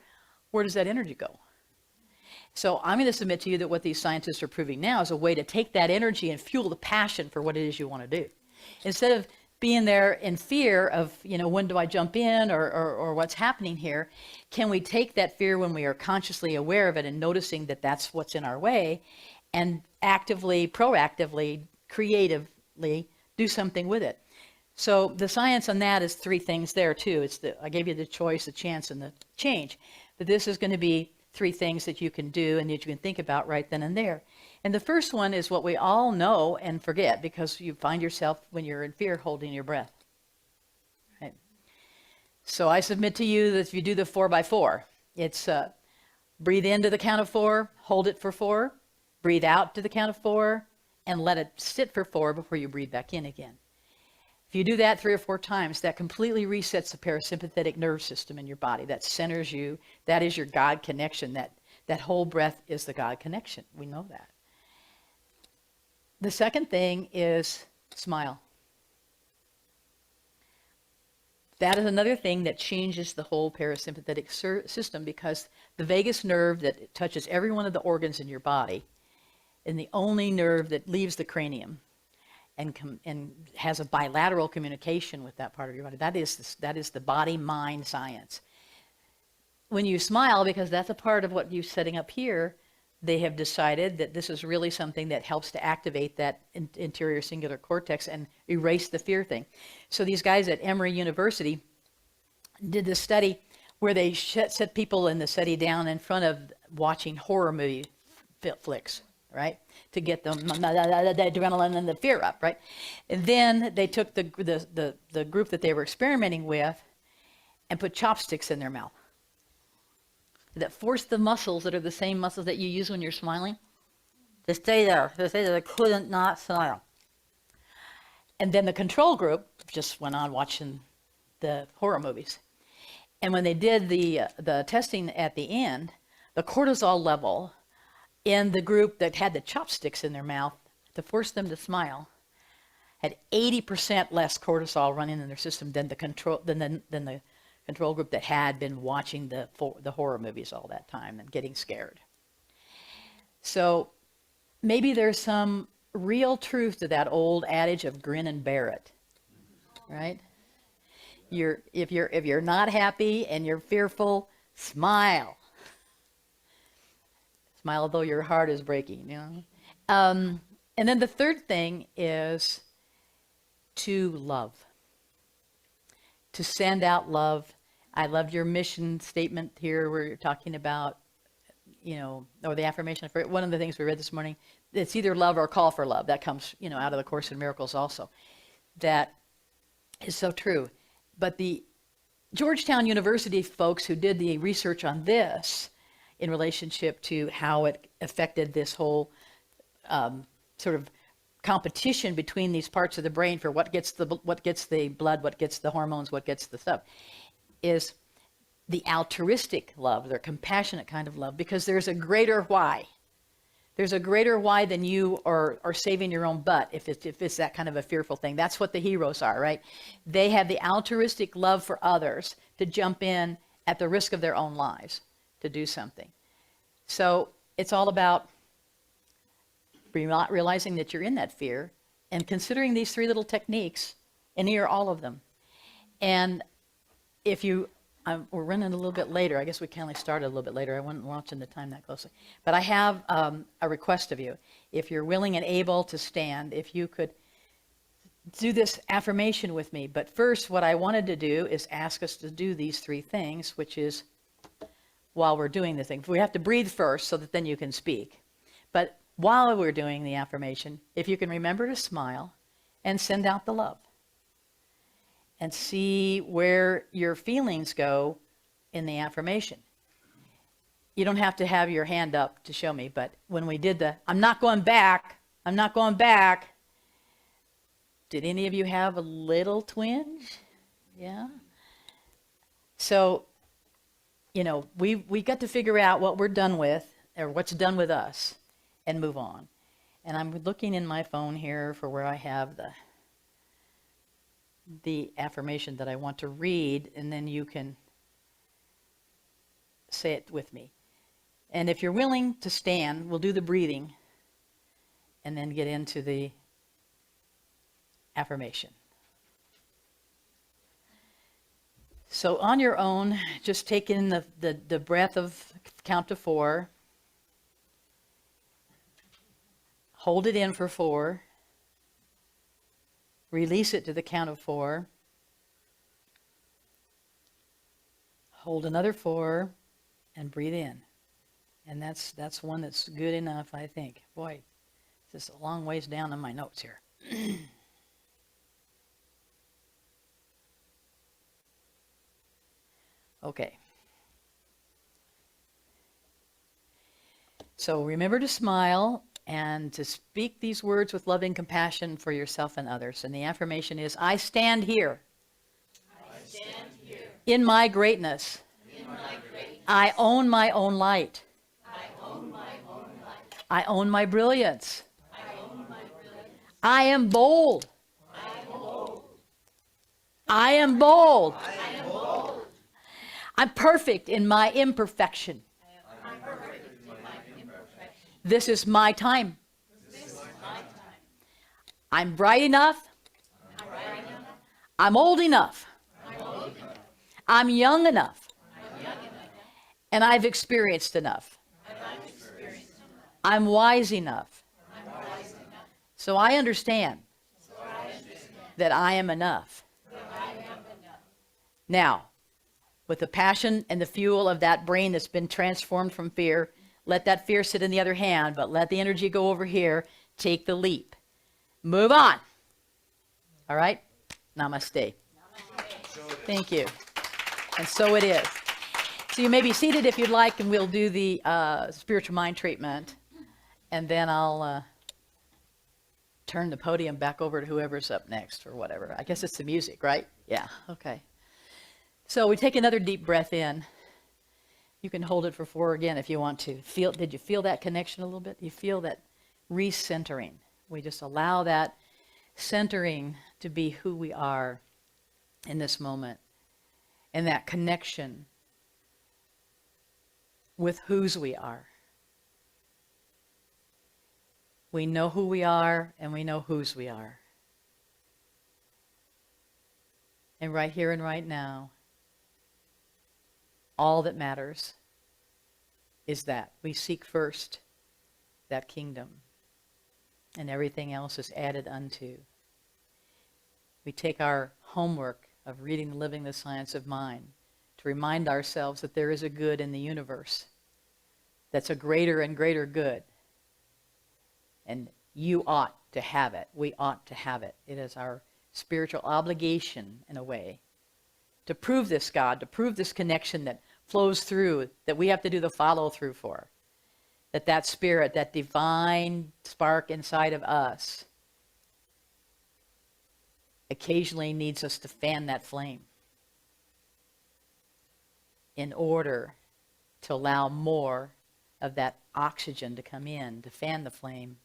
where does that energy go? So I'm going to submit to you that what these scientists are proving now is a way to take that energy and fuel the passion for what it is you want to do. Instead of being there in fear of, when do I jump in, or what's happening here, can we take that fear when we are consciously aware of it and noticing that that's what's in our way, and actively, proactively, creatively do something with it? So the science on that is three things there too. I gave you the choice, the chance, and the change. But this is going to be three things that you can do and that you can think about right then and there. And the first one is what we all know and forget, because you find yourself, when you're in fear, holding your breath. Right? So I submit to you that if you do the 4x4, it's breathe in to the count of 4, hold it for 4, breathe out to the count of 4, and let it sit for 4 before you breathe back in again. If you do that 3 or 4 times, that completely resets the parasympathetic nerve system in your body. That centers you. That is your God connection. That whole breath is the God connection. We know that. The second thing is smile. That is another thing that changes the whole parasympathetic system, because the vagus nerve that touches every one of the organs in your body, and the only nerve that leaves the cranium, and has a bilateral communication with that part of your body. That is the body-mind science. When you smile, because that's a part of what you're setting up here, they have decided that this is really something that helps to activate that anterior cingulate cortex and erase the fear thing. So these guys at Emory University did this study where they set people in the study down in front of watching horror movie flicks, right? To get the adrenaline and the fear up, right? And then they took the group that they were experimenting with, and put chopsticks in their mouth that force the muscles that are the same muscles that you use when you're smiling to stay there. To say that they couldn't not smile. And then the control group just went on watching the horror movies. And when they did the testing at the end, the cortisol level in the group that had the chopsticks in their mouth to force them to smile had 80% less cortisol running in their system than the control group that had been watching the horror movies all that time and getting scared. So maybe there's some real truth to that old adage of grin and bear it, right? If you're not happy and you're fearful, smile. Smile though your heart is breaking, you know. And then the third thing is to love. To send out love. I loved your mission statement here where you're talking about, you know, or the affirmation. One of the things we read this morning, it's either love or call for love. That comes, you know, out of the Course in Miracles also. That is so true. But the Georgetown University folks who did the research on this in relationship to how it affected this whole sort of competition between these parts of the brain for what gets the blood, what gets the hormones, what gets the stuff, is the altruistic love, their compassionate kind of love, because there's a greater why. There's a greater why than you are saving your own butt if it's that kind of a fearful thing. That's what the heroes are, right? They have the altruistic love for others to jump in at the risk of their own lives to do something. So it's all about realizing that you're in that fear and considering these three little techniques, and here are all of them. And if you, we're running a little bit later. I guess we can only start a little bit later. I wasn't watching the time that closely. But I have a request of you. If you're willing and able to stand, if you could do this affirmation with me. But first, what I wanted to do is ask us to do these three things, which is while we're doing the thing. We have to breathe first so that then you can speak. But while we're doing the affirmation, if you can remember to smile and send out the love. And see where your feelings go in the affirmation. You don't have to have your hand up to show me, but when we did I'm not going back, I'm not going back, did any of you have a little twinge? Yeah? So, you know, we got to figure out what we're done with, or what's done with us, and move on. And I'm looking in my phone here for where I have the affirmation that I want to read, and then you can say it with me. And if you're willing to stand, we'll do the breathing and then get into the affirmation. So on your own, just take in the breath of count to 4. Hold it in for 4. Release it to the count of 4. Hold another 4 and breathe in. And that's one that's good enough, I think. Boy, it's just a long ways down on my notes here. Okay. So remember to smile and to speak these words with loving compassion for yourself and others. And the affirmation is, I stand here. I stand here In my greatness. in my greatness. I own my own light. I own my own life. I own my brilliance. I own my brilliance. I am bold. I am bold. I am bold. I am bold. I'm perfect in my imperfection. I'm perfect in my imperfection. This is my time. This is my time. I'm bright enough. I'm bright enough. I'm old enough. I'm old enough. I'm young enough. I'm young enough. And I've experienced enough. And I've experienced enough. I'm wise enough. I'm wise enough. So I understand So I understand that I am enough. that I am enough. Now, with the passion and the fuel of that brain that's been transformed from fear, let that fear sit in the other hand, but let the energy go over here. Take the leap. Move on. All right? Namaste. Thank you. And so it is. So you may be seated if you'd like, and we'll do the spiritual mind treatment. And then I'll turn the podium back over to whoever's up next or whatever. I guess it's the music, right? Yeah, okay. So we take another deep breath in. You can hold it for 4 again if you want to. Did you feel that connection a little bit? You feel that recentering. We just allow that centering to be who we are in this moment. And that connection with whose we are. We know who we are and we know whose we are. And right here and right now, all that matters is that we seek first that kingdom, and everything else is added unto. We take our homework of reading and living the science of mind to remind ourselves that there is a good in the universe that's a greater and greater good. And you ought to have it. We ought to have it. It is our spiritual obligation, in a way, to prove this God, to prove this connection that flows through, that we have to do the follow-through for. That spirit, that divine spark inside of us, occasionally needs us to fan that flame in order to allow more of that oxygen to come in, to fan the flame.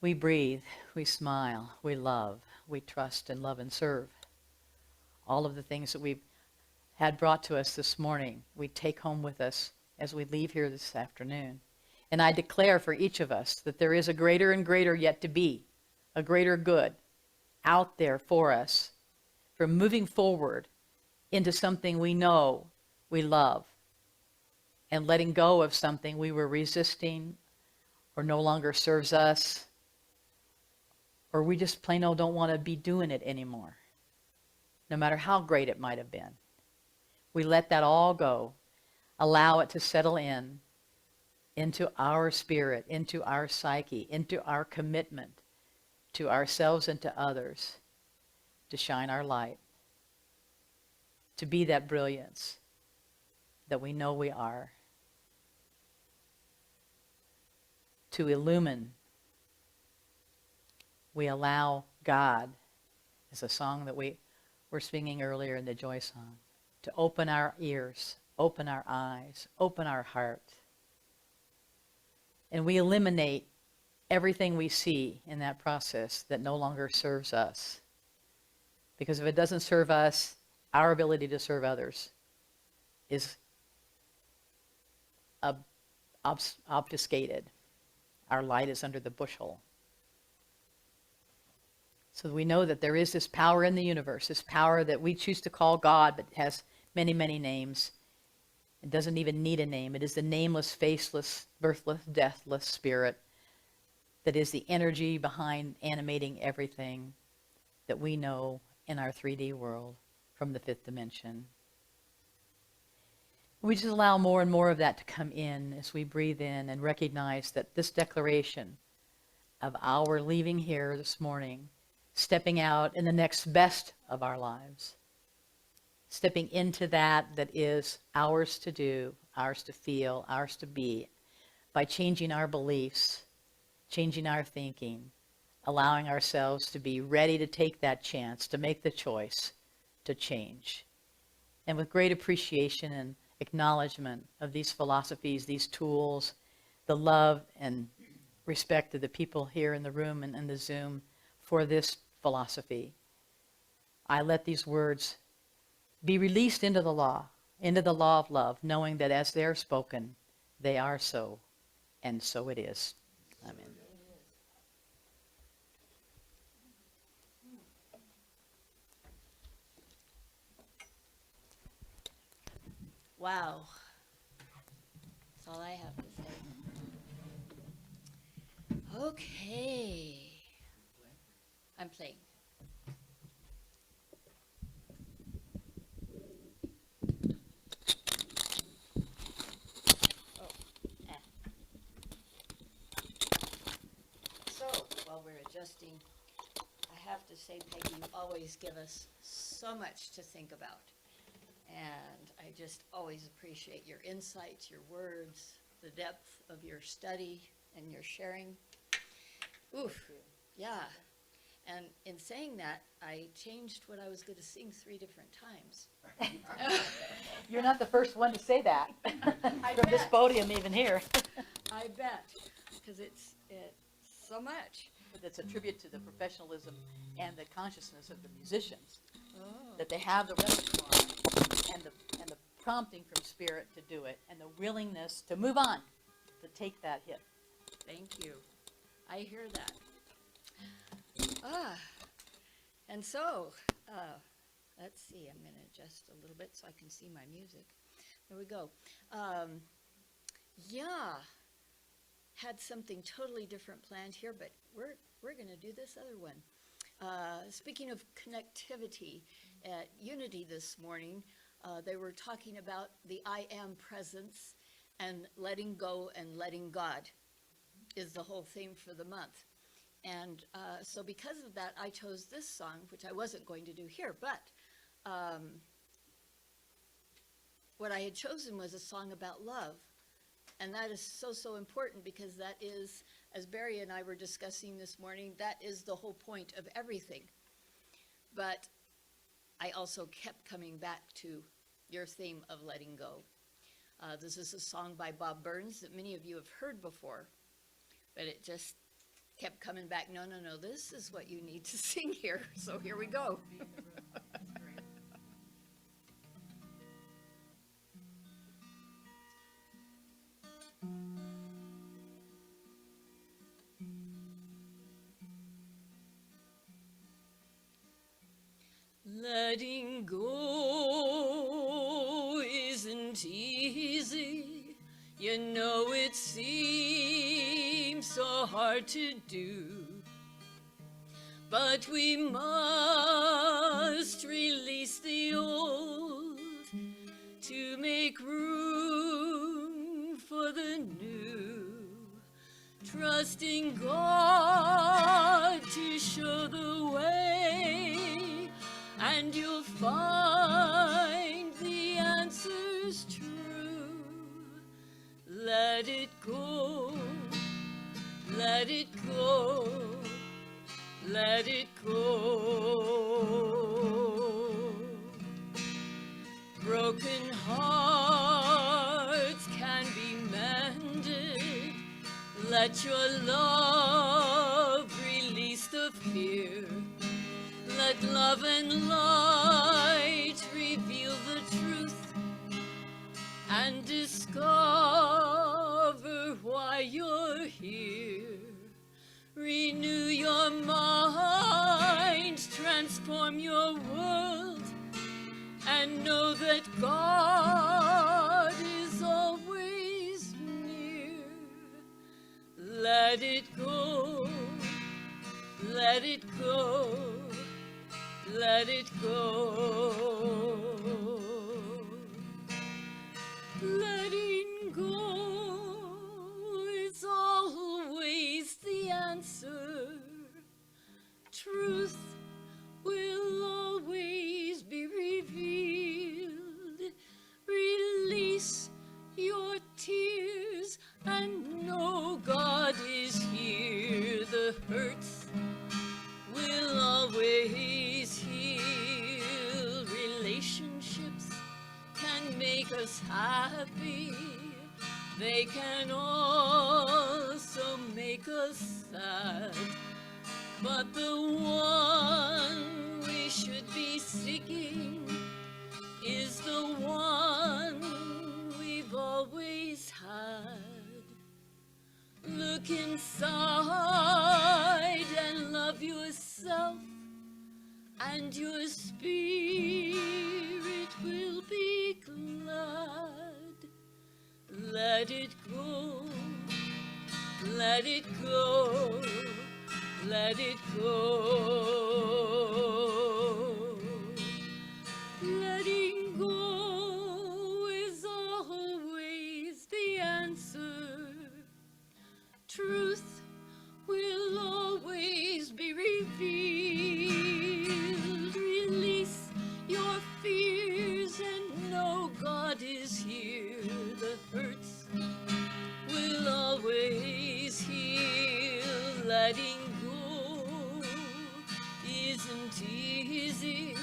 We breathe, we smile, we love, we trust and love and serve. All of the things that we've had brought to us this morning, we take home with us as we leave here this afternoon. And I declare for each of us that there is a greater and greater yet to be, a greater good out there for us, for moving forward into something we know we love, and letting go of something we were resisting or no longer serves us, or we just plain old don't want to be doing it anymore, no matter how great it might have been. We let that all go, allow it to settle into our spirit, into our psyche, into our commitment to ourselves and to others, to shine our light, to be that brilliance that we know we are, to illumine. We allow God, as a song that we were singing earlier in the Joy Song, to open our ears, open our eyes, open our heart. And we eliminate everything we see in that process that no longer serves us. Because if it doesn't serve us, our ability to serve others is obfuscated. Our light is under the bushel. So we know that there is this power in the universe, this power that we choose to call God, but has many, many names. It doesn't even need a name. It is the nameless, faceless, birthless, deathless spirit that is the energy behind animating everything that we know in our 3D world from the 5th dimension. We just allow more and more of that to come in as we breathe in and recognize that this declaration of our leaving here this morning, stepping out in the next best of our lives, stepping into that is ours to do, ours to feel, ours to be, by changing our beliefs, changing our thinking, allowing ourselves to be ready to take that chance, to make the choice to change. And with great appreciation and acknowledgement of these philosophies, these tools, the love and respect of the people here in the room and in the Zoom for this philosophy, I let these words be released into the law of love, knowing that as they are spoken, they are so, and so it is. Amen. Wow. That's all I have to say. Okay. I'm playing. So, while we're adjusting, I have to say, Peggy, you always give us so much to think about. And I just always appreciate your insights, your words, the depth of your study and your sharing. Oof, yeah. And in saying that, I changed what I was going to sing 3 different times. You're not the first one to say that from this bet. podium even here. I bet, because it's so much. But it's a tribute to the professionalism and the consciousness of the musicians, Oh. that they have the repertoire and the prompting from spirit to do it, and the willingness to move on, to take that hit. Thank you. I hear that. And so, let's see, I'm going to adjust a little bit so I can see my music. There we go. Yeah, had something totally different planned here, but we're going to do this other one. Speaking of connectivity, at Unity this morning, they were talking about the I am presence, and letting go and letting God is the whole theme for the month. And so because of that, I chose this song, which I wasn't going to do here, but what I had chosen was a song about love. And that is so, so important, because that is, as Barry and I were discussing this morning, that is the whole point of everything. But I also kept coming back to your theme of letting go. This is a song by Bob Burns that many of you have heard before, but it just kept coming back. No, this is what you need to sing here. So here we go. Letting go isn't easy. You know it seems so hard to do. But we must release the old to make room for the new. Trusting God to show the way, and you'll find the answers true. Let it go, let it go, let it go. Broken hearts can be mended. Let your love release the fear. Let love and light reveal the truth, and discover why you're here. Renew your mind, transform your world, and know that God is always near. Let it go, let it go, let it go. Letting go is always the answer. Truth will always be revealed. Release your tears and know God is here. The hurts will always heal. Relationships can make us happy. They can also make us sad. But the one we should be seeking is the one we've always had. Look inside and love yourself, and your spirit will be glad. Let it go, let it go, let it go. Letting go is always the answer. Truth will always be revealed. Release your fears and isn't easy.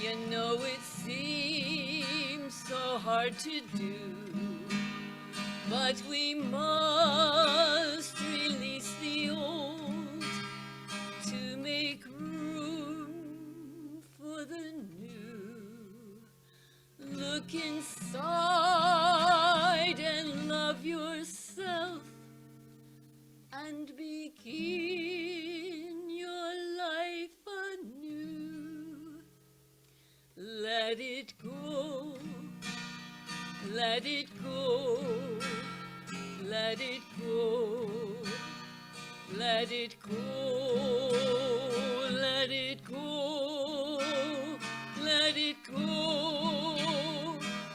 You know it seems so hard to do, but we must release the old to make room for the new. Look inside and love yourself and begin your life anew. Let it go, let it go, let it go, let it go, let it go, let it go,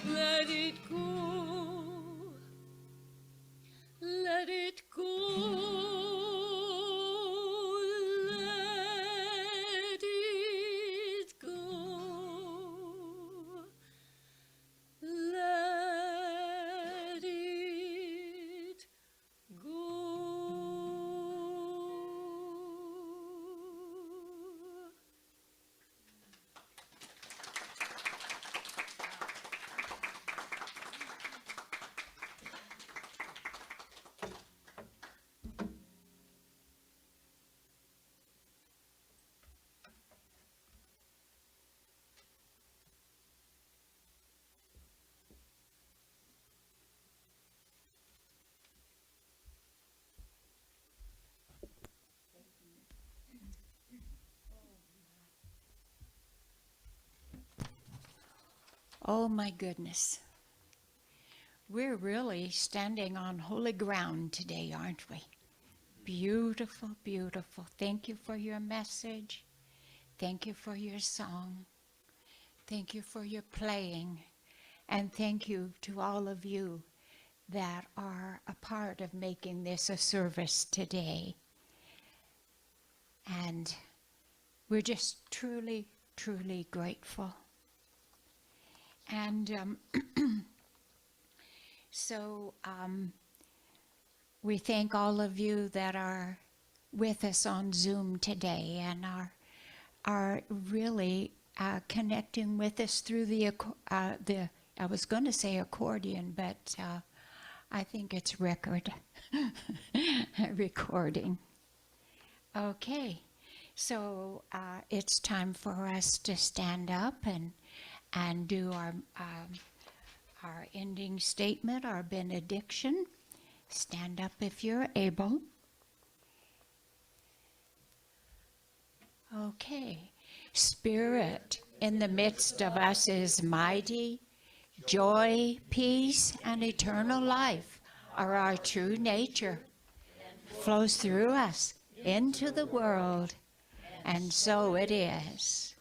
let it go, let it go. Oh my goodness. We're really standing on holy ground today, aren't we? Beautiful, beautiful. Thank you for your message. Thank you for your song. Thank you for your playing. And thank you to all of you that are a part of making this a service today. And we're just truly, truly grateful. And so we thank all of you that are with us on Zoom today and are really connecting with us through the I was going to say accordion, but I think it's recording. Okay, so it's time for us to stand up and do our ending statement, our benediction. Stand up if you're able. Okay. Spirit in the midst of us is mighty. Joy, peace, and eternal life are our true nature. Flows through us into the world, and so it is.